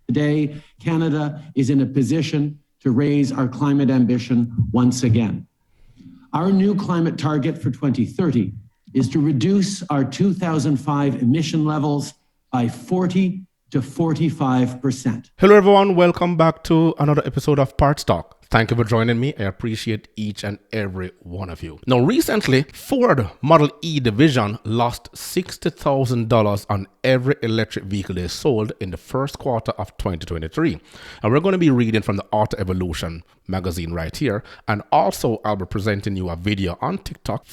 Today, Canada is in a position to raise our climate ambition once again. Our new climate target for 2030 is to reduce our 2005 emission levels by 40 to 45%. Hello everyone, welcome back to another episode of Parts Talk. Thank you for joining me. I appreciate each and every one of you. Now, recently, Ford Model E division lost $60,000 on every electric vehicle they sold in the first quarter of 2023. And we're going to be reading from the Auto Evolution magazine right here. And also, I'll be presenting you a video on TikTok,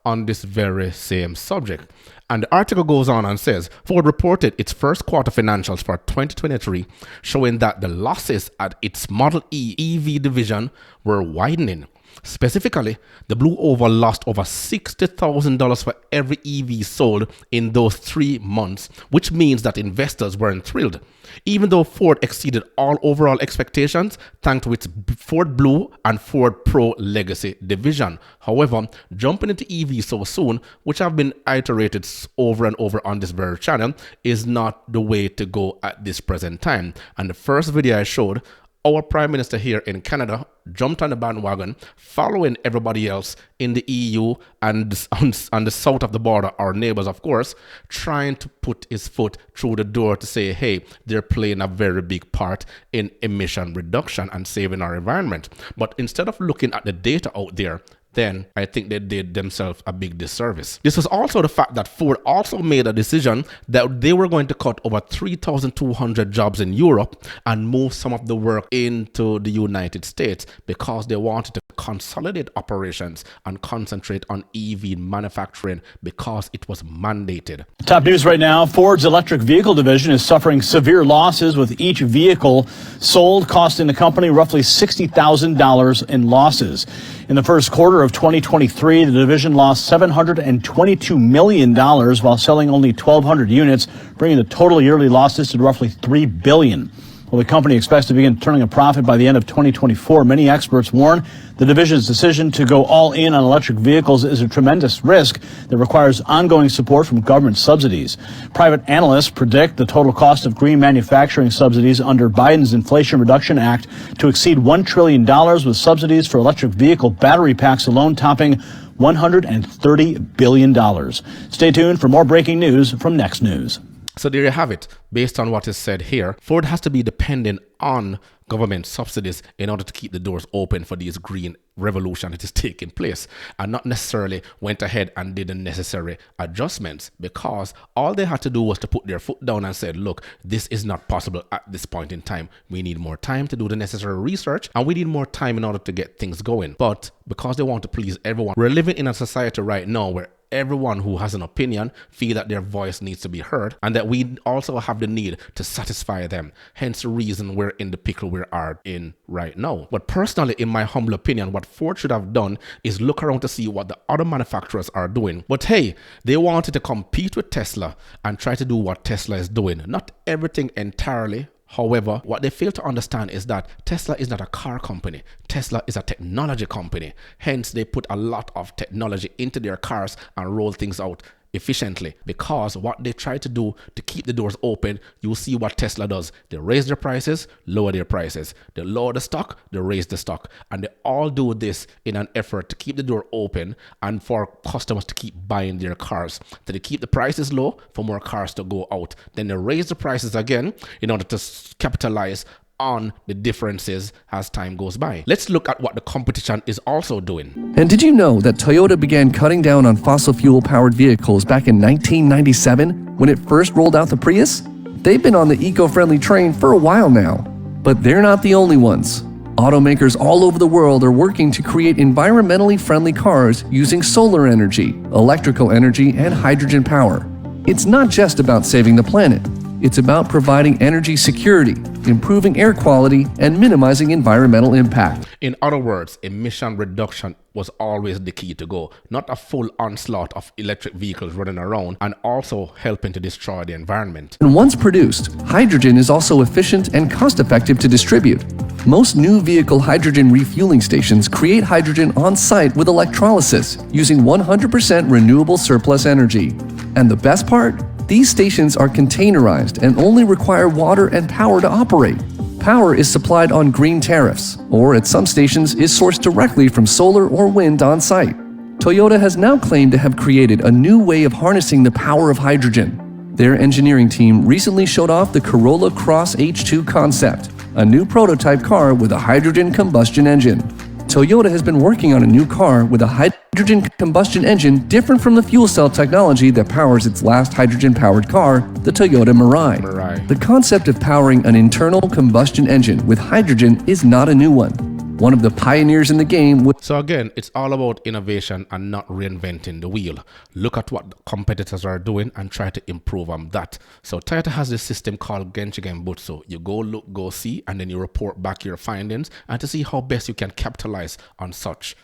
on this very same subject. And the article goes on and says, Ford reported its first quarter financials for 2023, showing that the losses at its Model E EV division were widening. Specifically, the Blue Oval lost over $60,000 for every EV sold in those 3 months, which means that investors weren't thrilled. Even though Ford exceeded all overall expectations thanks to its Ford Blue and Ford Pro Legacy division. However, jumping into EV so soon, which have been iterated over and over on this very channel, is not the way to go at this present time. And the first video I showed, our Prime Minister here in Canada jumped on the bandwagon, following everybody else in the EU and on the south of the border, our neighbors, of course, trying to put his foot through the door to say, hey, they're playing a very big part in emission reduction and saving our environment. But instead of looking at the data out there, then I think they did themselves a big disservice. This was also the fact that Ford also made a decision that they were going to cut over 3,200 jobs in Europe and move some of the work into the United States because they wanted to consolidate operations and concentrate on EV manufacturing because it was mandated. Top news right now, Ford's electric vehicle division is suffering severe losses, with each vehicle sold costing the company roughly $60,000 in losses. In the first quarter of 2023, the division lost $722 million while selling only 1,200 units, bringing the total yearly losses to roughly $3 billion. Well, the company expects to begin turning a profit by the end of 2024. Many experts warn the division's decision to go all in on electric vehicles is a tremendous risk that requires ongoing support from government subsidies. Private analysts predict the total cost of green manufacturing subsidies under Biden's Inflation Reduction Act to exceed $1 trillion, with subsidies for electric vehicle battery packs alone topping $130 billion. Stay tuned for more breaking news from Next News. So there you have it. Based on what is said here, Ford has to be dependent on government subsidies in order to keep the doors open for this green revolution that is taking place, and not necessarily went ahead and did the necessary adjustments, because all they had to do was to put their foot down and said, look, this is not possible at this point in time. We need more time to do the necessary research, and we need more time in order to get things going. But because they want to please everyone, we're living in a society right now where everyone who has an opinion feel that their voice needs to be heard, and that we also have the need to satisfy them. Hence the reason we're in the pickle we are in right now. But personally, in my humble opinion, what Ford should have done is look around to see what the other manufacturers are doing. But hey, they wanted to compete with Tesla and try to do what Tesla is doing. Not everything entirely. However, what they fail to understand is that Tesla is not a car company. Tesla is a technology company. Hence, they put a lot of technology into their cars and roll things out efficiently, because what they try to do to keep the doors open, you'll see what Tesla does. They raise their prices, lower their prices. They lower the stock, they raise the stock. And they all do this in an effort to keep the door open and for customers to keep buying their cars. So they keep the prices low for more cars to go out. Then they raise the prices again in order to capitalize on the differences as time goes by. Let's look at what the competition is also doing. And did you know that Toyota began cutting down on fossil fuel powered vehicles back in 1997 when it first rolled out the Prius? They've been on the eco-friendly train for a while now. But they're not the only ones. Automakers all over the world are working to create environmentally friendly cars using solar energy, electrical energy, and hydrogen power. It's not just about saving the planet. It's about providing energy security, improving air quality, and minimizing environmental impact. In other words, emission reduction was always the key to go, not a full onslaught of electric vehicles running around and also helping to destroy the environment. And once produced, hydrogen is also efficient and cost-effective to distribute. Most new vehicle hydrogen refueling stations create hydrogen on-site with electrolysis using 100% renewable surplus energy. And the best part? These stations are containerized and only require water and power to operate. Power is supplied on green tariffs, or at some stations is sourced directly from solar or wind on site. Toyota has now claimed to have created a new way of harnessing the power of hydrogen. Their engineering team recently showed off the Corolla Cross H2 concept, a new prototype car with a hydrogen combustion engine. Toyota has been working on a new car with a hydrogen combustion engine different from the fuel cell technology that powers its last hydrogen-powered car, the Toyota Mirai. The concept of powering an internal combustion engine with hydrogen is not a new one. One of the pioneers in the game was... So again, it's all about innovation and not reinventing the wheel. Look at what the competitors are doing and try to improve on that. So Toyota has this system called Genchi Genbutsu. You go look, go see, and then you report back your findings and to see how best you can capitalize on such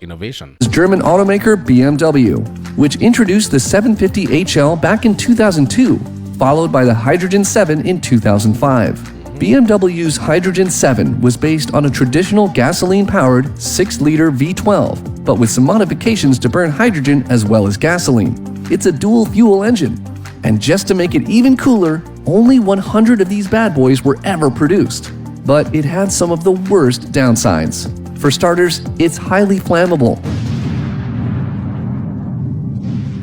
innovation. German automaker BMW, which introduced the 750 HL back in 2002, followed by the Hydrogen 7 in 2005. BMW's Hydrogen 7 was based on a traditional gasoline-powered 6-liter V12, but with some modifications to burn hydrogen as well as gasoline. It's a dual-fuel engine. And just to make it even cooler, only 100 of these bad boys were ever produced. But it had some of the worst downsides. For starters, it's highly flammable.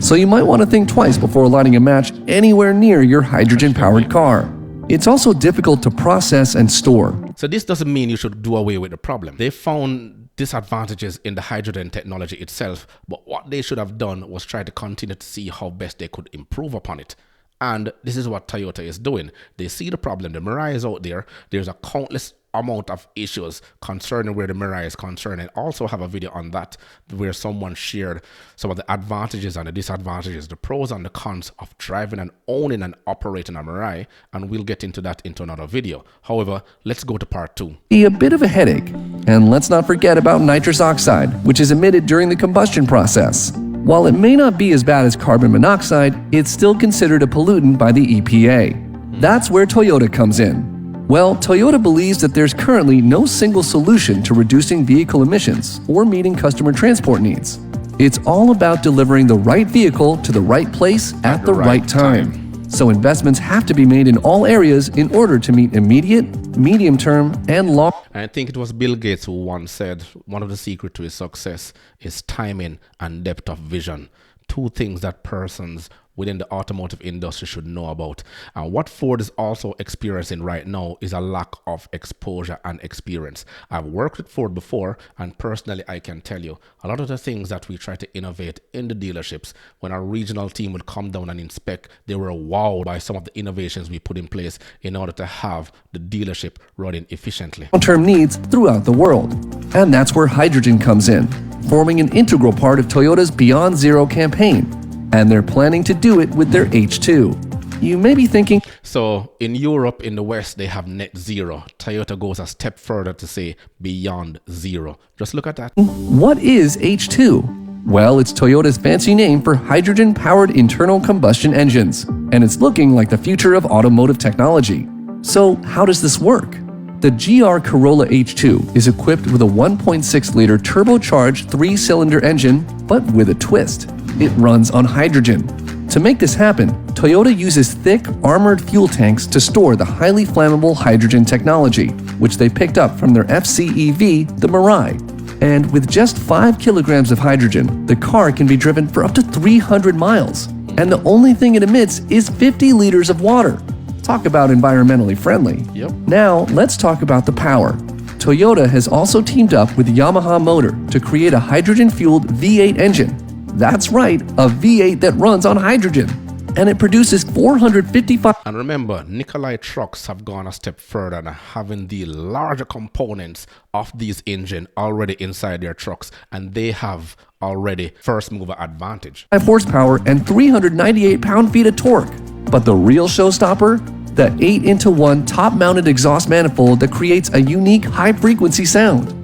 So you might want to think twice before lighting a match anywhere near your hydrogen-powered car. It's also difficult to process and store. So this doesn't mean you should do away with the problem. They found disadvantages in the hydrogen technology itself, but what they should have done was try to continue to see how best they could improve upon it. And this is what Toyota is doing. They see the problem. The Mirai is out there. There's a countless amount of issues concerning where the Mirai is concerned, and also have a video on that where someone shared some of the advantages and the disadvantages, the pros and the cons of driving and owning and operating a Mirai, and we'll get into that into another video. However, let's go to part 2. A bit of a headache. And let's not forget about nitrous oxide, which is emitted during the combustion process. While it may not be as bad as carbon monoxide, it's still considered a pollutant by the EPA. That's where Toyota comes in. Well, Toyota believes that there's currently no single solution to reducing vehicle emissions or meeting customer transport needs. It's all about delivering the right vehicle to the right place at the right time. So investments have to be made in all areas in order to meet immediate, medium-term, and long. I think it was Bill Gates who once said one of the secrets to his success is timing and depth of vision. Two things that persons within the automotive industry should know about. And what Ford is also experiencing right now is a lack of exposure and experience. I've worked with Ford before, and personally I can tell you a lot of the things that we try to innovate in the dealerships, when our regional team would come down and inspect, they were wowed by some of the innovations we put in place in order to have the dealership running efficiently. Long-term needs throughout the world. And that's where hydrogen comes in, forming an integral part of Toyota's Beyond Zero campaign. And they're planning to do it with their H2. You may be thinking, so in Europe, in the West, they have net zero. Toyota goes a step further to say beyond zero. Just look at that. What is H2? Well, it's Toyota's fancy name for hydrogen-powered internal combustion engines, and it's looking like the future of automotive technology. So how does this work? The GR Corolla H2 is equipped with a 1.6-liter turbocharged 3-cylinder engine, but with a twist. It runs on hydrogen. To make this happen, Toyota uses thick, armored fuel tanks to store the highly flammable hydrogen technology, which they picked up from their FCEV, the Mirai. And with just 5 kilograms of hydrogen, the car can be driven for up to 300 miles. And the only thing it emits is 50 liters of water. Talk about environmentally friendly. Yep. Now, let's talk about the power. Toyota has also teamed up with Yamaha Motor to create a hydrogen-fueled V8 engine. That's right, a V8 that runs on hydrogen. And it produces 455... And remember, Nikolai trucks have gone a step further and having the larger components of these engines already inside their trucks, and they have already first mover advantage. 5 horsepower and 398 pound-feet of torque. But the real showstopper? The 8-into-1 top-mounted exhaust manifold that creates a unique high-frequency sound.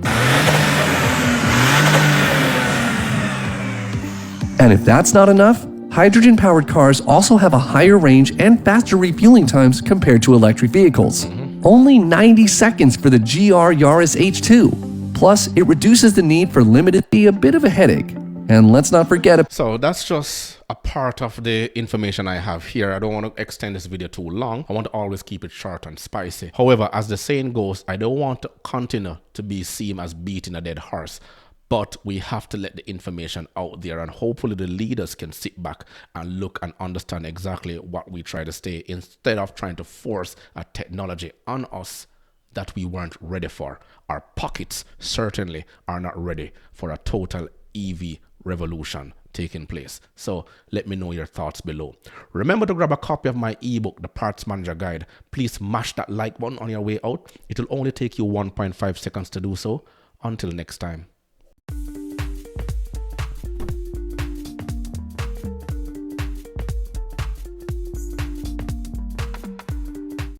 And if that's not enough, hydrogen-powered cars also have a higher range and faster refueling times compared to electric vehicles. Only 90 seconds for the GR Yaris H2. Plus, it reduces the need for limited... A bit of a headache. And let's not forget So that's just a part of the information I have here. I don't want to extend this video too long. I want to always keep it short and spicy. However, as the saying goes, I don't want to continue to be seen as beating a dead horse. But we have to let the information out there, and hopefully the leaders can sit back and look and understand exactly what we try to say, instead of trying to force a technology on us that we weren't ready for. Our pockets certainly are not ready for a total EV revolution taking place. So let me know your thoughts below. Remember to grab a copy of my ebook, The Parts Manager Guide. Please smash that like button on your way out. It will only take you 1.5 seconds to do so. Until next time.